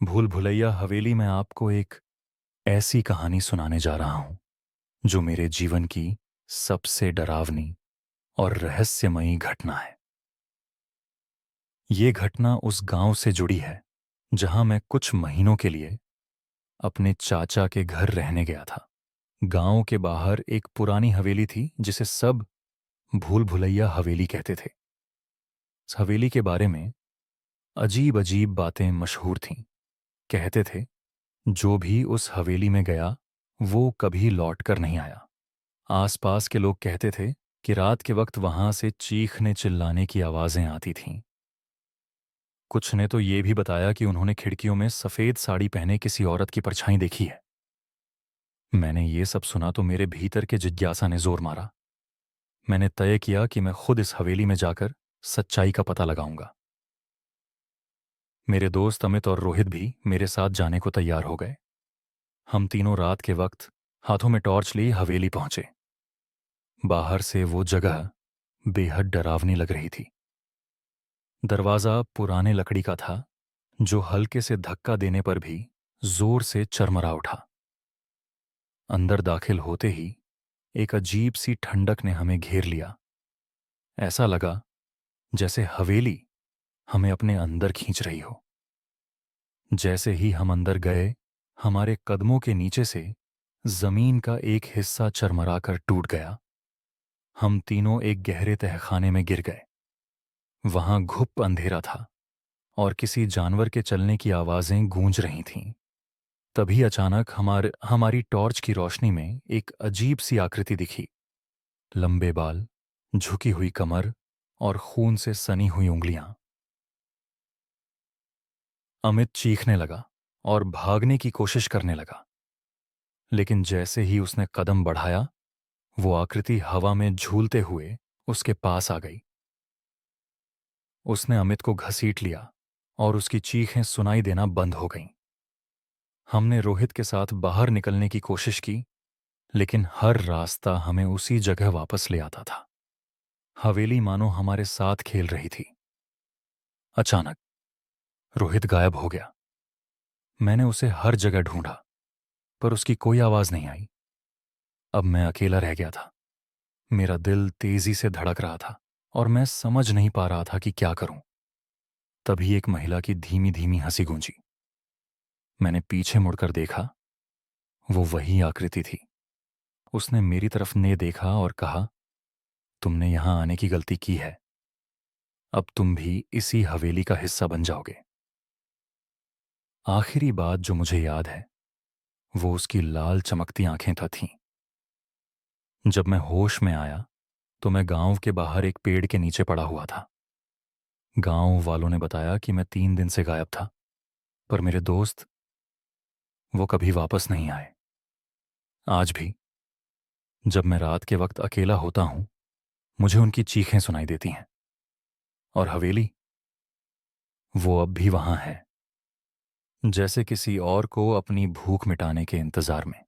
भूल भुलैया हवेली में आपको एक ऐसी कहानी सुनाने जा रहा हूं जो मेरे जीवन की सबसे डरावनी और रहस्यमयी घटना है। ये घटना उस गांव से जुड़ी है जहां मैं कुछ महीनों के लिए अपने चाचा के घर रहने गया था। गांव के बाहर एक पुरानी हवेली थी जिसे सब भूल भुलैया हवेली कहते थे। इस हवेली के बारे में अजीब अजीब बातें मशहूर थीं। कहते थे जो भी उस हवेली में गया वो कभी लौट कर नहीं आया। आसपास के लोग कहते थे कि रात के वक्त वहां से चीखने चिल्लाने की आवाजें आती थीं। कुछ ने तो ये भी बताया कि उन्होंने खिड़कियों में सफेद साड़ी पहने किसी औरत की परछाई देखी है। मैंने ये सब सुना तो मेरे भीतर के जिज्ञासा ने जोर मारा। मैंने तय किया कि मैं खुद इस हवेली में जाकर सच्चाई का पता लगाऊंगा। मेरे दोस्त अमित और रोहित भी मेरे साथ जाने को तैयार हो गए। हम तीनों रात के वक्त हाथों में टॉर्च लिए हवेली पहुंचे। बाहर से वो जगह बेहद डरावनी लग रही थी। दरवाजा पुराने लकड़ी का था जो हल्के से धक्का देने पर भी जोर से चरमरा उठा। अंदर दाखिल होते ही एक अजीब सी ठंडक ने हमें घेर लिया। ऐसा लगा जैसे हवेली हमें अपने अंदर खींच रही हो। जैसे ही हम अंदर गए, हमारे कदमों के नीचे से जमीन का एक हिस्सा चरमरा कर टूट गया। हम तीनों एक गहरे तहखाने में गिर गए। वहां घुप अंधेरा था और किसी जानवर के चलने की आवाजें गूंज रही थीं। तभी अचानक हमारी टॉर्च की रोशनी में एक अजीब सी आकृति दिखी। लंबे बाल, झुकी हुई कमर और खून से सनी हुई उंगलियां। अमित चीखने लगा और भागने की कोशिश करने लगा, लेकिन जैसे ही उसने कदम बढ़ाया, वो आकृति हवा में झूलते हुए उसके पास आ गई। उसने अमित को घसीट लिया और उसकी चीखें सुनाई देना बंद हो गईं। हमने रोहित के साथ बाहर निकलने की कोशिश की, लेकिन हर रास्ता हमें उसी जगह वापस ले आता था। हवेली मानो हमारे साथ खेल रही थी। अचानक रोहित गायब हो गया। मैंने उसे हर जगह ढूंढा, पर उसकी कोई आवाज नहीं आई। अब मैं अकेला रह गया था। मेरा दिल तेजी से धड़क रहा था और मैं समझ नहीं पा रहा था कि क्या करूं। तभी एक महिला की धीमी धीमी हंसी गूंजी। मैंने पीछे मुड़कर देखा। वो वही आकृति थी। उसने मेरी तरफ ने देखा और कहा, तुमने यहां आने की गलती की है। अब तुम भी इसी हवेली का हिस्सा बन जाओगे। आखिरी बात जो मुझे याद है वो उसकी लाल चमकती आंखें थीं। जब मैं होश में आया तो मैं गांव के बाहर एक पेड़ के नीचे पड़ा हुआ था। गांव वालों ने बताया कि मैं 3 दिन से गायब था, पर मेरे दोस्त वो कभी वापस नहीं आए। आज भी जब मैं रात के वक्त अकेला होता हूं, मुझे उनकी चीखें सुनाई देती हैं। और हवेली, वो अब भी वहां है, जैसे किसी और को अपनी भूख मिटाने के इंतजार में।